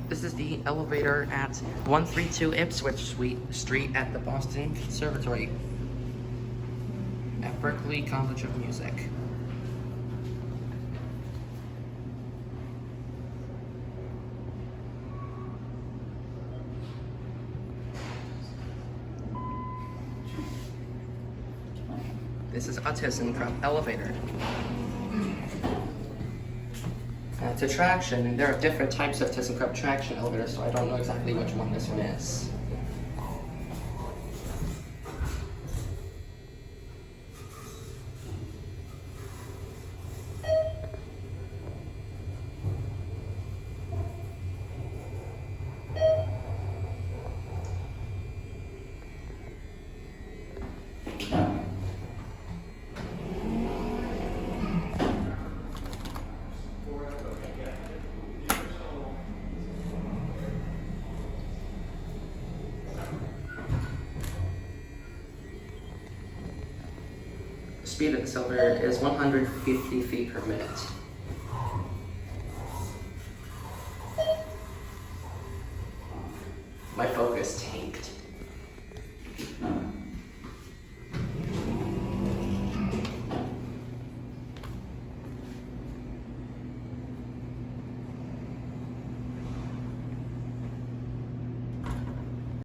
This is the elevator at 132 Ipswich Street at the Boston Conservatory at Berklee College of Music. This is a ThyssenKrupp elevator. It's a traction, and there are different types of ThyssenKrupp traction elevators, so I don't know exactly which one this one is. The speed of this elevator is 150 feet per minute. My focus tanked.